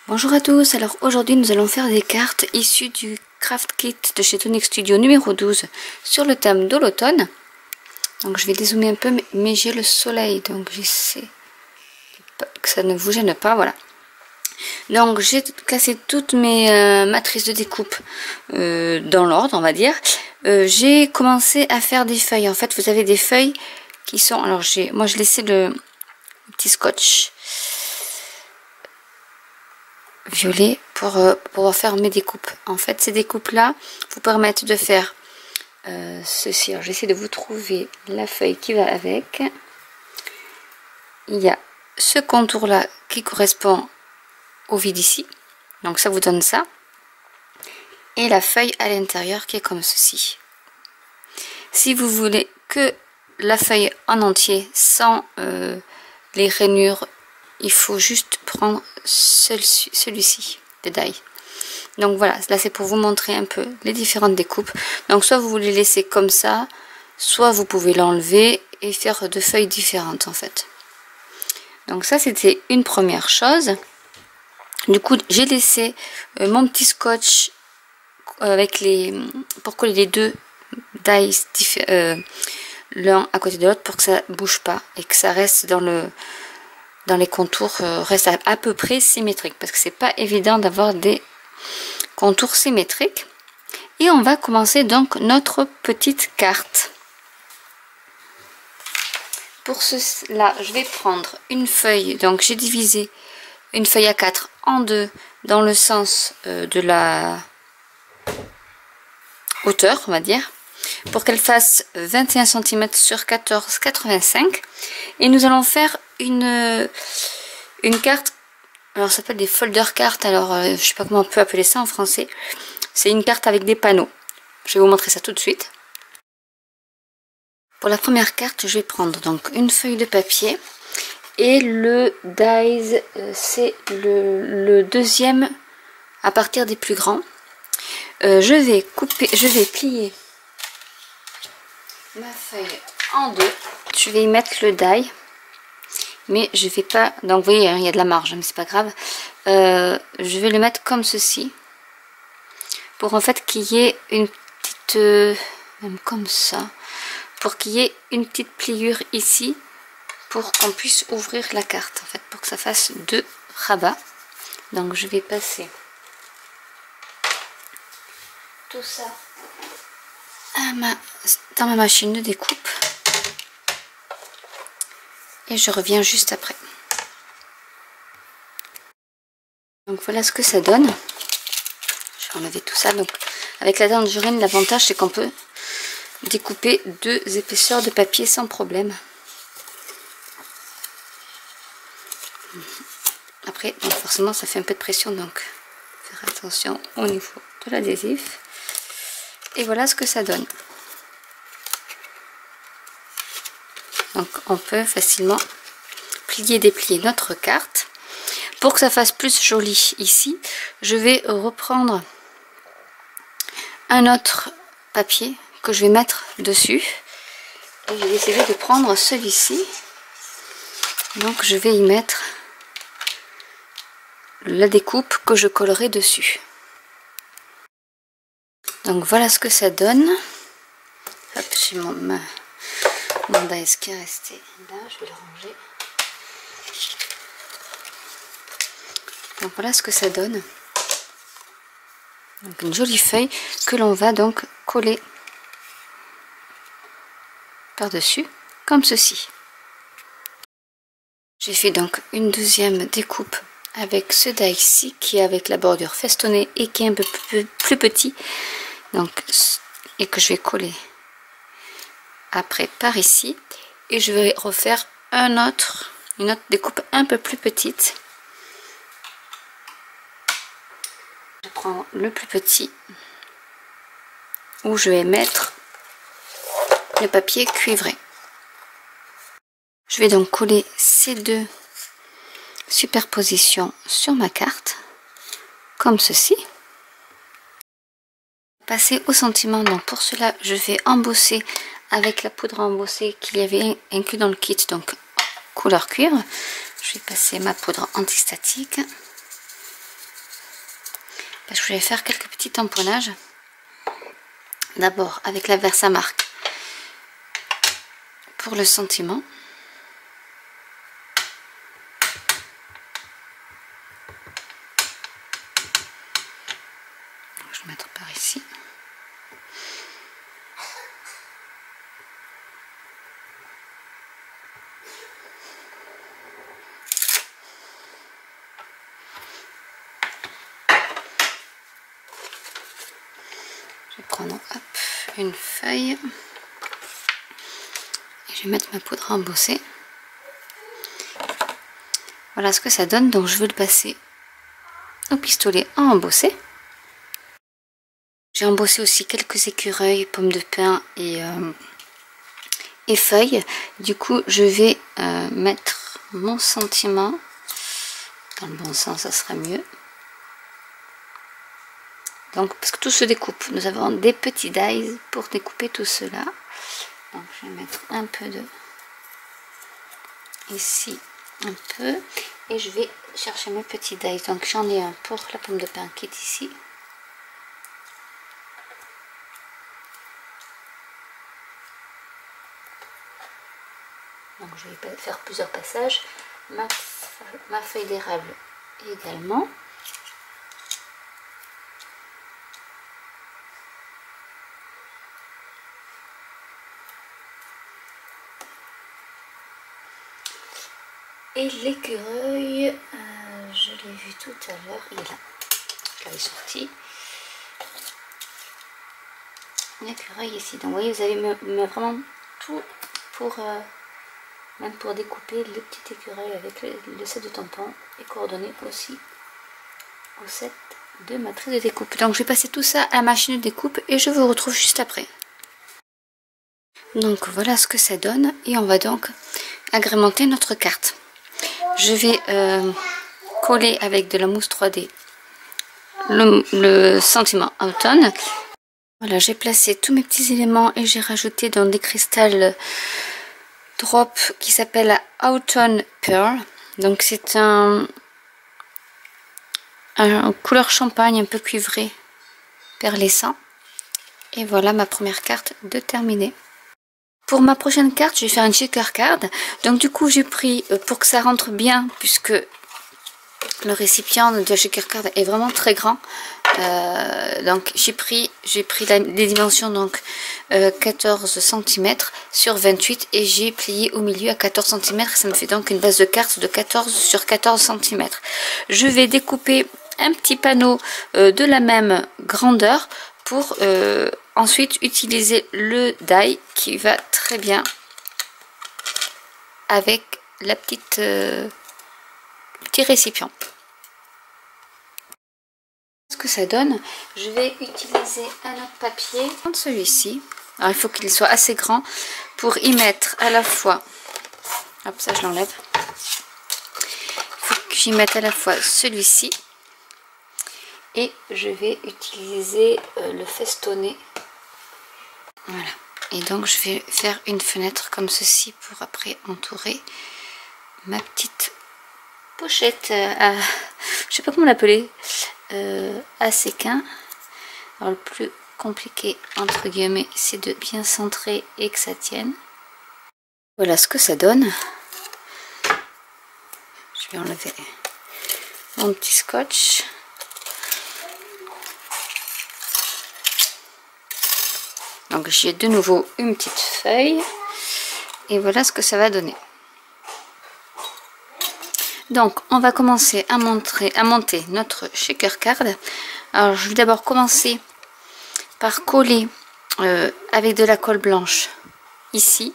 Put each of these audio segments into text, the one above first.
Bonjour à tous, alors aujourd'hui nous allons faire des cartes issues du Craft Kit de chez Tonic Studio numéro 12 sur le thème de l'automne. Donc je vais dézoomer un peu mais j'ai le soleil donc j'essaie que ça ne vous gêne pas, voilà. Donc j'ai classé toutes mes matrices de découpe dans l'ordre on va dire. J'ai commencé à faire des feuilles, en fait vous avez des feuilles qui sont, alors moi je laissais le petit scotch violet pour pouvoir faire mes découpes. En fait ces découpes là vous permettent de faire ceci. Alors j'essaie de vous trouver la feuille qui va avec. Il y a ce contour là qui correspond au vide ici, donc ça vous donne ça, et la feuille à l'intérieur qui est comme ceci. Si vous voulez que la feuille en entier sans les rainures, il faut juste prendre celui-ci de die. Donc voilà, là c'est pour vous montrer un peu les différentes découpes. Donc soit vous les laissez comme ça, soit vous pouvez l'enlever et faire deux feuilles différentes en fait. Donc ça c'était une première chose. Du coup j'ai laissé mon petit scotch avec pour coller les deux dies l'un à côté de l'autre pour que ça bouge pas et que ça reste dans les contours, reste à peu près symétrique, parce que c'est pas évident d'avoir des contours symétriques. Et on va commencer donc notre petite carte. Pour cela je vais prendre une feuille, donc j'ai divisé une feuille A4 en deux dans le sens de la hauteur on va dire, pour qu'elle fasse 21 cm sur 14,85, et nous allons faire une carte, alors ça s'appelle des folder cartes, alors je sais pas comment on peut appeler ça en français. C'est une carte avec des panneaux, je vais vous montrer ça tout de suite. Pour la première carte je vais prendre donc une feuille de papier et le dies, c'est le deuxième à partir des plus grands. Je vais plier ma feuille en deux. Je vais y mettre le die, mais je vais pas, donc vous voyez hein, il y a de la marge mais c'est pas grave. Je vais le mettre comme ceci pour en fait qu'il y ait une petite, même comme ça, pour qu'il y ait une petite pliure ici pour qu'on puisse ouvrir la carte, en fait pour que ça fasse deux rabats. Donc je vais passer tout ça dans ma machine de découpe et je reviens juste après. Donc voilà ce que ça donne. Je vais enlever tout ça. Donc avec la tangerine, l'avantage c'est qu'on peut découper deux épaisseurs de papier sans problème. Après donc forcément ça fait un peu de pression, donc faire attention au niveau de l'adhésif. Et voilà ce que ça donne. Donc on peut facilement plier, déplier notre carte. Pour que ça fasse plus joli ici, je vais reprendre un autre papier que je vais mettre dessus. Et je vais essayer de prendre celui-ci. Donc je vais y mettre la découpe que je collerai dessus. Donc voilà ce que ça donne. Hop, j'ai mon dies qui est resté là, je vais le ranger. Donc voilà ce que ça donne. Donc une jolie feuille que l'on va donc coller par-dessus, comme ceci. J'ai fait donc une deuxième découpe avec ce die ici, qui est avec la bordure festonnée et qui est un peu plus petit. Donc, et que je vais coller après par ici, et je vais refaire une autre découpe un peu plus petite. Je prends le plus petit où je vais mettre le papier cuivré. Je vais donc coller ces deux superpositions sur ma carte comme ceci. Passer au sentiment, donc pour cela je vais embosser avec la poudre à embosser qu'il y avait inclus dans le kit, donc couleur cuivre. Je vais passer ma poudre antistatique parce que je vais faire quelques petits tamponnages. D'abord avec la Versamark pour le sentiment. Je vais mettre par ici. Je vais prendre hop, une feuille et je vais mettre ma poudre à embosser. Voilà ce que ça donne. Donc je vais le passer au pistolet à embosser. J'ai embossé aussi quelques écureuils, pommes de pin et feuilles. Du coup je vais mettre mon sentiment dans le bon sens, ça sera mieux. Donc, parce que tout se découpe, nous avons des petits dies pour découper tout cela. Donc, je vais mettre un peu de ici, un peu, et je vais chercher mes petits dies. Donc, j'en ai un pour la pomme de pin qui est ici. Donc, je vais faire plusieurs passages. Ma feuille d'érable également. Et l'écureuil, je l'ai vu tout à l'heure, il est là, je l'avais sorti. L'écureuil ici, donc vous voyez, vous avez vraiment tout pour, même pour découper le petit écureuil avec le set de tampons et coordonner aussi au set de matrice de découpe. Donc je vais passer tout ça à la machine de découpe et je vous retrouve juste après. Donc voilà ce que ça donne et on va donc agrémenter notre carte. Je vais coller avec de la mousse 3D le sentiment automne. Voilà, j'ai placé tous mes petits éléments et j'ai rajouté dans des cristals drop qui s'appelle Autumn Pearl. Donc c'est un couleur champagne un peu cuivré, perlescent. Et voilà ma première carte de terminée. Pour ma prochaine carte, je vais faire une shaker card. Donc du coup, j'ai pris, pour que ça rentre bien, puisque le récipient de la shaker card est vraiment très grand. Donc j'ai pris les dimensions, donc 14 cm sur 28 et j'ai plié au milieu à 14 cm. Ça me fait donc une base de carte de 14 sur 14 cm. Je vais découper un petit panneau de la même grandeur pour ensuite utiliser le die qui va très bien avec la petit récipient. Ce que ça donne, je vais utiliser un autre papier, celui-ci. Alors il faut qu'il soit assez grand pour y mettre à la fois, hop, ça je l'enlève, il faut que j'y mette à la fois celui-ci et je vais utiliser le festonner. Voilà, et donc je vais faire une fenêtre comme ceci pour après entourer ma petite pochette à, je sais pas comment l'appeler, à séquin. Alors le plus compliqué entre guillemets c'est de bien centrer et que ça tienne. Voilà ce que ça donne. Je vais enlever mon petit scotch. Donc j'ai de nouveau une petite feuille et voilà ce que ça va donner. Donc on va commencer à monter notre shaker card. Alors je vais d'abord commencer par coller avec de la colle blanche ici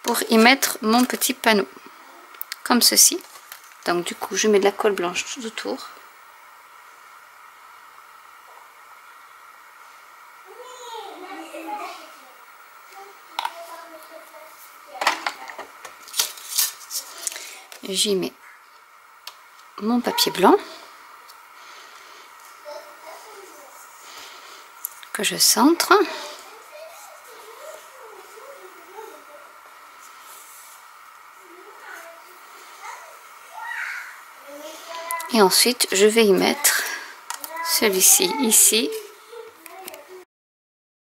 pour y mettre mon petit panneau comme ceci. Donc du coup je mets de la colle blanche tout autour. J'y mets mon papier blanc que je centre. Et ensuite je vais y mettre celui-ci ici.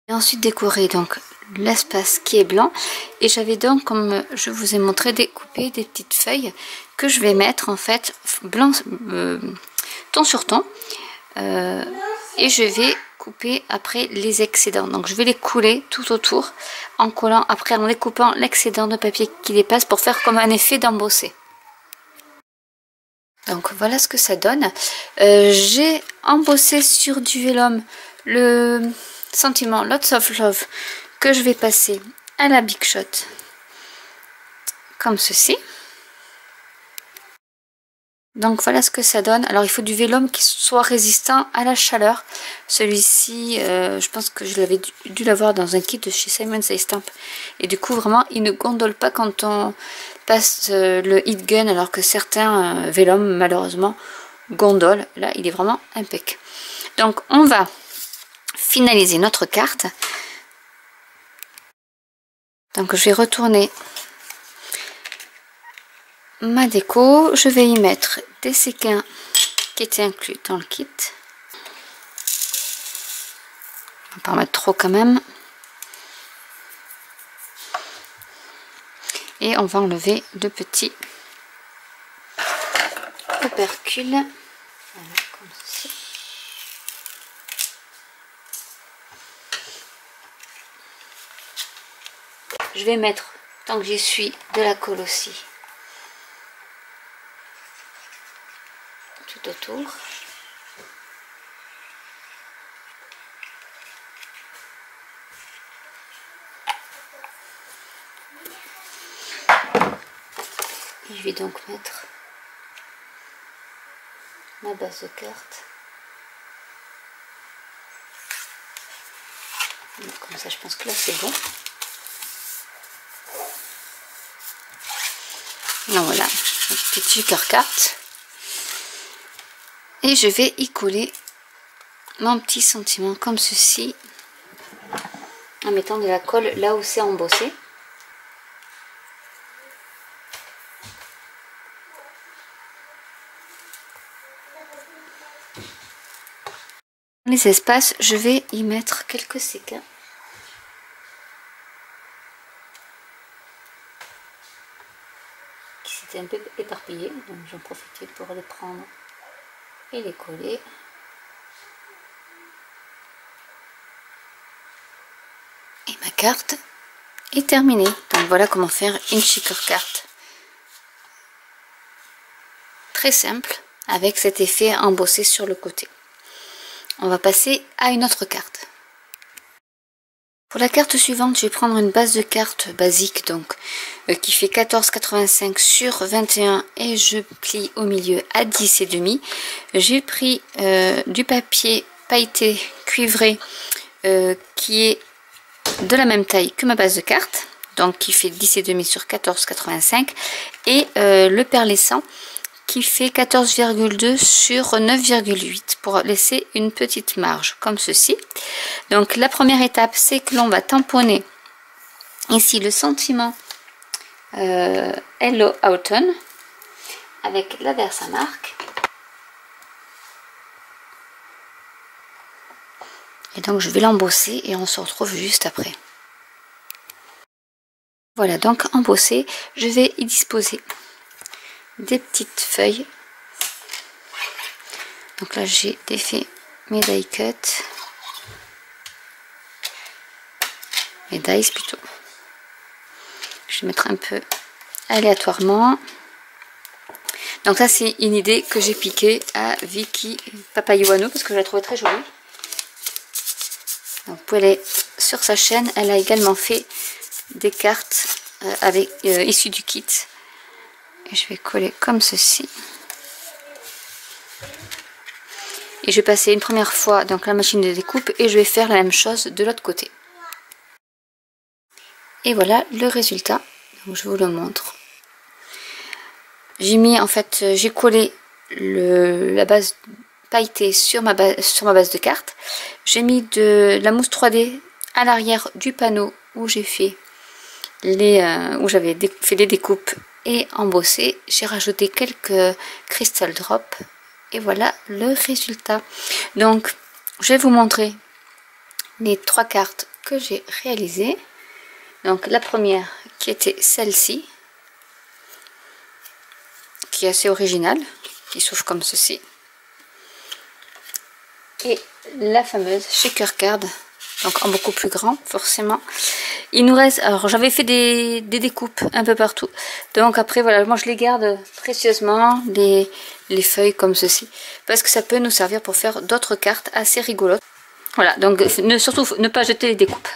Et ensuite décorer donc l'espace qui est blanc. Et j'avais donc, comme je vous ai montré, découpé des petites feuilles que je vais mettre en fait blanc, ton sur ton. Et je vais couper après les excédents. Donc je vais les couler tout autour en collant après, en découpant l'excédent de papier qui dépasse pour faire comme un effet d'embossé. Donc voilà ce que ça donne. J'ai embossé sur du vélum le sentiment Lots of Love que je vais passer à la Big Shot comme ceci. Donc voilà ce que ça donne. Alors il faut du vélum qui soit résistant à la chaleur. Celui-ci, je pense que je l'avais dû l'avoir dans un kit de chez Simon Says Stamp. Et du coup vraiment il ne gondole pas quand on passe le heat gun, alors que certains vélum malheureusement gondolent. Là il est vraiment impec. Donc on va finaliser notre carte. Donc je vais retourner ma déco, je vais y mettre des séquins qui étaient inclus dans le kit. On va pas en mettre trop quand même. Et on va enlever de petits opercules. Voilà, comme ceci. Je vais mettre, tant que j'y suis, de la colle aussi. Tout autour. Et je vais donc mettre ma base de carte. Donc, comme ça je pense que là c'est bon. Donc voilà, une petite super carte. Et je vais y coller mon petit sentiment comme ceci, en mettant de la colle là où c'est embossé. Dans les espaces, je vais y mettre quelques séquins. Qui s'étaient un peu éparpillés, donc j'en profitais pour les prendre et les coller. Et ma carte est terminée. Donc voilà comment faire une shaker carte. Très simple, avec cet effet embossé sur le côté. On va passer à une autre carte. Pour la carte suivante, je vais prendre une base de carte basique, donc qui fait 14,85 sur 21 et je plie au milieu à 10,5. J'ai pris du papier pailleté cuivré qui est de la même taille que ma base de carte, donc qui fait 10,5 sur 14,85, et le perlescent qui fait 14,2 sur 9,8 pour laisser une petite marge comme ceci. Donc la première étape, c'est que l'on va tamponner ici le sentiment Hello Autumn avec la Versamark. Et donc je vais l'embosser et on se retrouve juste après. Voilà, donc embossé, je vais y disposer des petites feuilles. Donc là j'ai défait mes die cut, mes dies plutôt. Je vais mettre un peu aléatoirement. Donc ça c'est une idée que j'ai piquée à Vicky Papayuano parce que je la trouvais très jolie. Donc vous pouvez aller sur sa chaîne, elle a également fait des cartes issues du kit. Et je vais coller comme ceci. Et je vais passer une première fois donc la machine de découpe et je vais faire la même chose de l'autre côté. Et voilà le résultat. Donc je vous le montre. J'ai mis en fait, j'ai collé la base pailletée sur ma base de carte. J'ai mis de la mousse 3D à l'arrière du panneau où j'ai fait où j'avais fait les découpes et embossé. J'ai rajouté quelques crystal drops et voilà le résultat. Donc je vais vous montrer les 3 cartes que j'ai réalisées. Donc la première qui était celle-ci, qui est assez originale, qui s'ouvre comme ceci. Et la fameuse Shaker Card, donc en beaucoup plus grand forcément. Il nous reste, alors j'avais fait des découpes un peu partout, donc après voilà, moi je les garde précieusement, les feuilles comme ceci, parce que ça peut nous servir pour faire d'autres cartes assez rigolotes. Voilà, donc surtout ne pas jeter les découpes,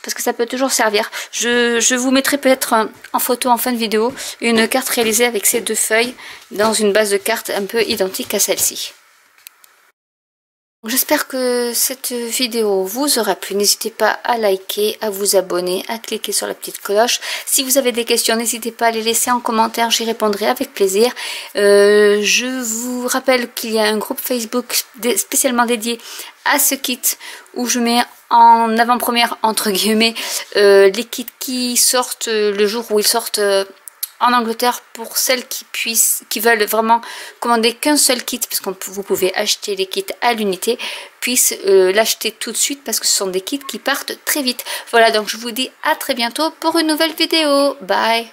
parce que ça peut toujours servir. Je vous mettrai peut-être en photo en fin de vidéo une carte réalisée avec ces 2 feuilles dans une base de cartes un peu identique à celle-ci. J'espère que cette vidéo vous aura plu. N'hésitez pas à liker, à vous abonner, à cliquer sur la petite cloche. Si vous avez des questions, n'hésitez pas à les laisser en commentaire, j'y répondrai avec plaisir. Je vous rappelle qu'il y a un groupe Facebook spécialement dédié à ce kit où je mets en avant-première entre guillemets les kits qui sortent le jour où ils sortent en Angleterre, pour celles qui veulent vraiment commander qu'un seul kit, parce que vous pouvez acheter les kits à l'unité, puissent l'acheter tout de suite parce que ce sont des kits qui partent très vite. Voilà, donc je vous dis à très bientôt pour une nouvelle vidéo. Bye!